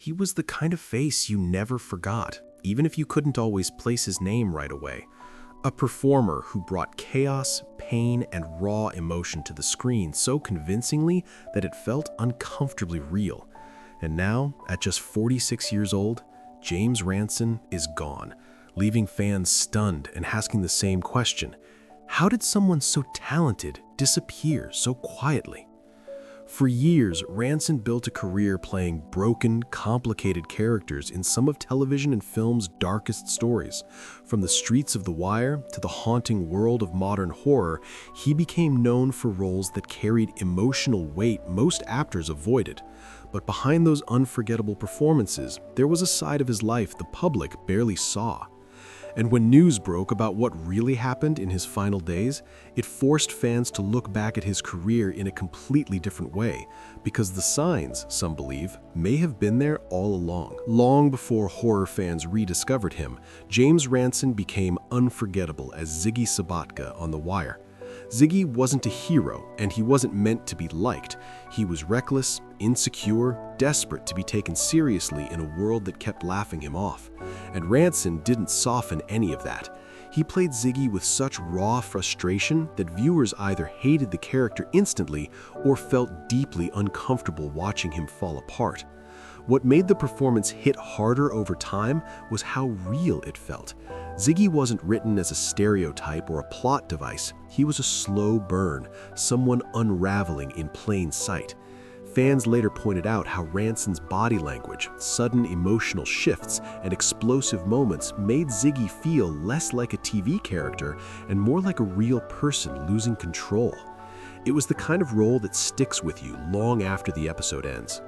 He was the kind of face you never forgot, even if you couldn't always place his name right away. A performer who brought chaos, pain, and raw emotion to the screen so convincingly that it felt uncomfortably real. And now, at just 46 years old, James Ransone is gone, leaving fans stunned and asking the same question: how did someone so talented disappear so quietly? For years, Ransone built a career playing broken, complicated characters in some of television and film's darkest stories. From the streets of The Wire to the haunting world of modern horror, he became known for roles that carried emotional weight most actors avoided. But behind those unforgettable performances, there was a side of his life the public barely saw. And when news broke about what really happened in his final days, it forced fans to look back at his career in a completely different way, because the signs, some believe, may have been there all along. Long before horror fans rediscovered him, James Ransone became unforgettable as Ziggy Sobotka on The Wire. Ziggy wasn't a hero, and he wasn't meant to be liked. He was reckless, insecure, desperate to be taken seriously in a world that kept laughing him off. And Ransone didn't soften any of that. He played Ziggy with such raw frustration that viewers either hated the character instantly or felt deeply uncomfortable watching him fall apart. What made the performance hit harder over time was how real it felt. Ziggy wasn't written as a stereotype or a plot device. He was a slow burn, someone unraveling in plain sight. Fans later pointed out how Ransone's body language, sudden emotional shifts, and explosive moments made Ziggy feel less like a TV character and more like a real person losing control. It was the kind of role that sticks with you long after the episode ends.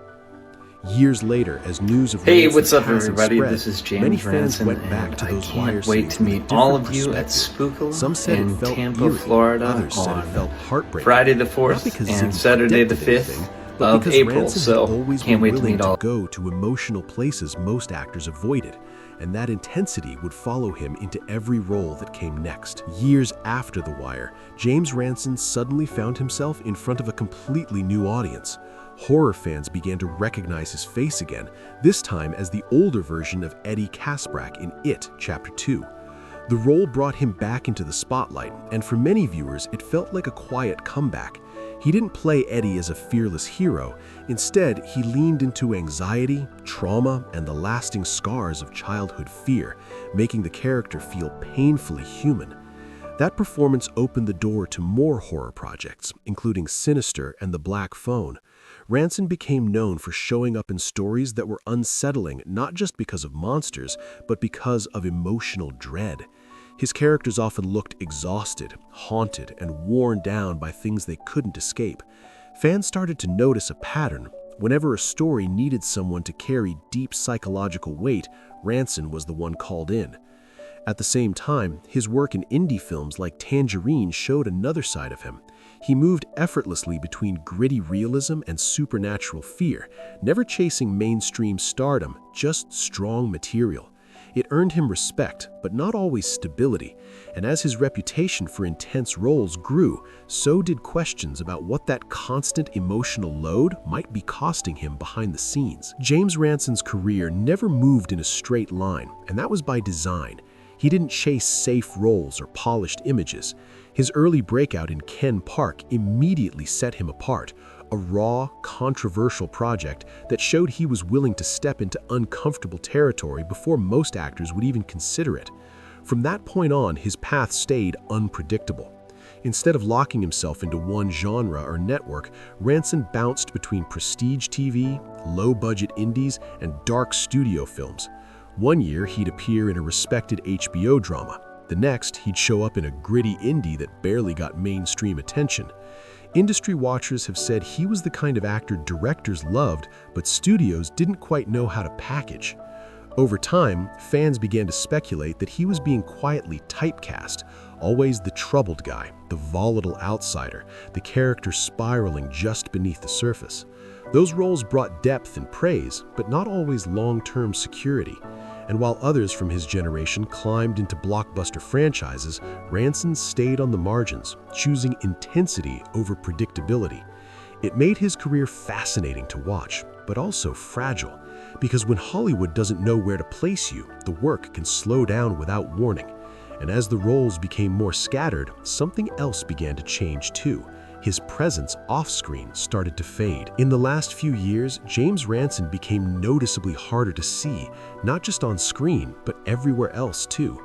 Years later, as news of Hey, Ransone's what's up, passing everybody? spread, This is many James fans Ransone, went back to and I those Wire can't wait scenes to with a meet all different of you at perspective. Spookala Some said in it felt Tampa, eerie. Florida Others said it on felt heartbreaking. Friday the Not 4th because and Ziggy Saturday the predicted 5th anything, but of because April, Ransone so had always can't been wait to willing meet to all. go to emotional places most actors avoided, and that intensity would follow him into every role that came next. Years after The Wire, James Ransone suddenly found himself in front of a completely new audience. Horror fans began to recognize his face again, this time as the older version of Eddie Kaspbrak in It, Chapter 2. The role brought him back into the spotlight, and for many viewers, it felt like a quiet comeback. He didn't play Eddie as a fearless hero. Instead, he leaned into anxiety, trauma, and the lasting scars of childhood fear, making the character feel painfully human. That performance opened the door to more horror projects, including Sinister and The Black Phone. Ransone became known for showing up in stories that were unsettling not just because of monsters, but because of emotional dread. His characters often looked exhausted, haunted, and worn down by things they couldn't escape. Fans started to notice a pattern. Whenever a story needed someone to carry deep psychological weight, Ransone was the one called in. At the same time, his work in indie films like Tangerine showed another side of him. He moved effortlessly between gritty realism and supernatural fear, never chasing mainstream stardom, just strong material. It earned him respect, but not always stability, and as his reputation for intense roles grew, so did questions about what that constant emotional load might be costing him behind the scenes. James Ransone's career never moved in a straight line, and that was by design. He didn't chase safe roles or polished images. His early breakout in Ken Park immediately set him apart, a raw, controversial project that showed he was willing to step into uncomfortable territory before most actors would even consider it. From that point on, his path stayed unpredictable. Instead of locking himself into one genre or network, Ransone bounced between prestige TV, low-budget indies, and dark studio films. One year, he'd appear in a respected HBO drama. The next, he'd show up in a gritty indie that barely got mainstream attention. Industry watchers have said he was the kind of actor directors loved, but studios didn't quite know how to package. Over time, fans began to speculate that he was being quietly typecast, always the troubled guy, the volatile outsider, the character spiraling just beneath the surface. Those roles brought depth and praise, but not always long-term security. And while others from his generation climbed into blockbuster franchises, Ransone stayed on the margins, choosing intensity over predictability. It made his career fascinating to watch, but also fragile. Because when Hollywood doesn't know where to place you, the work can slow down without warning. And as the roles became more scattered, something else began to change too. His presence off-screen started to fade. In the last few years, James Ransone became noticeably harder to see, not just on screen, but everywhere else too.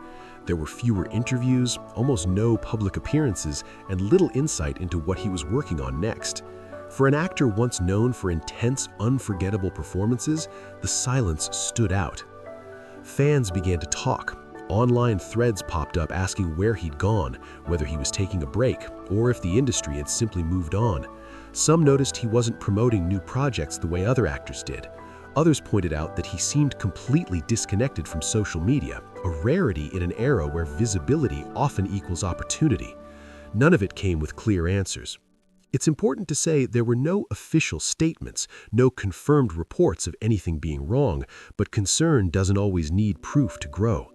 There were fewer interviews, almost no public appearances, and little insight into what he was working on next. For an actor once known for intense, unforgettable performances, the silence stood out. Fans began to talk. Online threads popped up asking where he'd gone, whether he was taking a break, or if the industry had simply moved on. Some noticed he wasn't promoting new projects the way other actors did. Others pointed out that he seemed completely disconnected from social media, a rarity in an era where visibility often equals opportunity. None of it came with clear answers. It's important to say there were no official statements, no confirmed reports of anything being wrong, but concern doesn't always need proof to grow.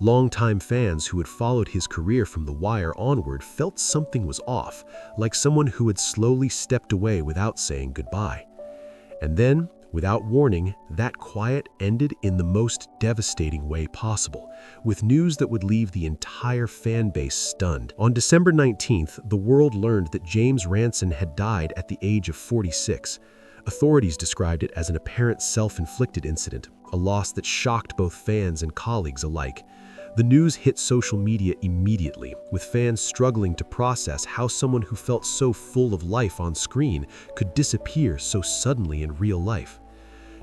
Longtime fans who had followed his career from The Wire onward felt something was off, like someone who had slowly stepped away without saying goodbye. And then, without warning, that quiet ended in the most devastating way possible, with news that would leave the entire fan base stunned. On December 19th, the world learned that James Ransone had died at the age of 46. Authorities described it as an apparent self-inflicted incident, a loss that shocked both fans and colleagues alike. The news hit social media immediately, with fans struggling to process how someone who felt so full of life on screen could disappear so suddenly in real life.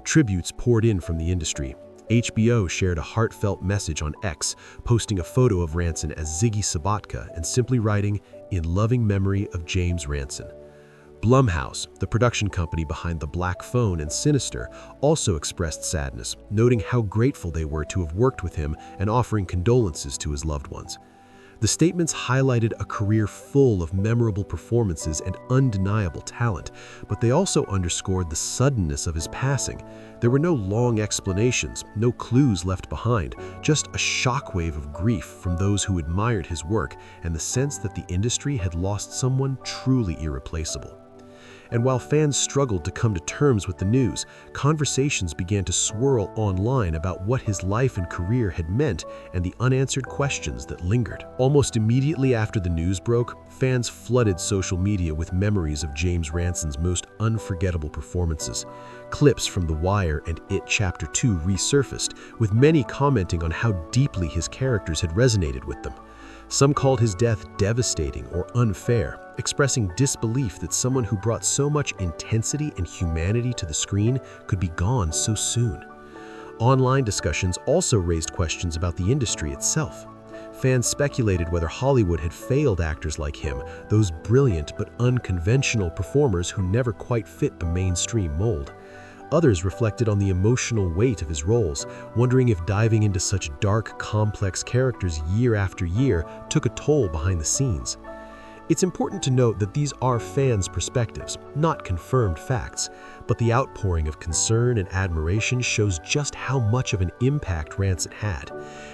Tributes poured in from the industry. HBO shared a heartfelt message on X, posting a photo of Ransone as Ziggy Sobotka and simply writing, "In loving memory of James Ransone." Blumhouse, the production company behind The Black Phone and Sinister, also expressed sadness, noting how grateful they were to have worked with him and offering condolences to his loved ones. The statements highlighted a career full of memorable performances and undeniable talent, but they also underscored the suddenness of his passing. There were no long explanations, no clues left behind, just a shockwave of grief from those who admired his work and the sense that the industry had lost someone truly irreplaceable. And while fans struggled to come to terms with the news, conversations began to swirl online about what his life and career had meant and the unanswered questions that lingered. Almost immediately after the news broke, fans flooded social media with memories of James Ransone's most unforgettable performances. Clips from The Wire and It Chapter 2 resurfaced, with many commenting on how deeply his characters had resonated with them. Some called his death devastating or unfair, expressing disbelief that someone who brought so much intensity and humanity to the screen could be gone so soon. Online discussions also raised questions about the industry itself. Fans speculated whether Hollywood had failed actors like him, those brilliant but unconventional performers who never quite fit the mainstream mold. Others reflected on the emotional weight of his roles, wondering if diving into such dark, complex characters year after year took a toll behind the scenes. It's important to note that these are fans' perspectives, not confirmed facts, but the outpouring of concern and admiration shows just how much of an impact Ransone had.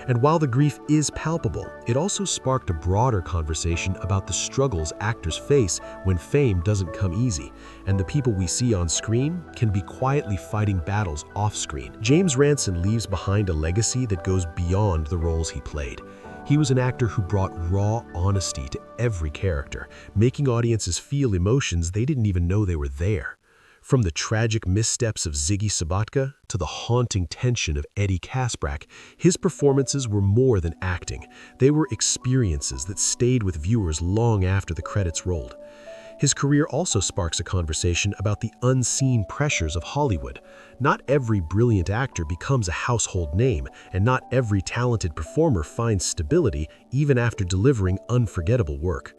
And while the grief is palpable, it also sparked a broader conversation about the struggles actors face when fame doesn't come easy, and the people we see on screen can be quietly fighting battles off-screen. James Ransone leaves behind a legacy that goes beyond the roles he played. He was an actor who brought raw honesty to every character, making audiences feel emotions they didn't even know they were there. From the tragic missteps of Ziggy Sobotka to the haunting tension of Eddie Kaspbrak, his performances were more than acting. They were experiences that stayed with viewers long after the credits rolled. His career also sparks a conversation about the unseen pressures of Hollywood. Not every brilliant actor becomes a household name, and not every talented performer finds stability even after delivering unforgettable work.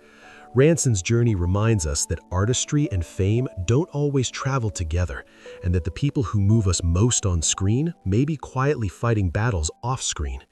Ransone's journey reminds us that artistry and fame don't always travel together, and that the people who move us most on screen may be quietly fighting battles off-screen.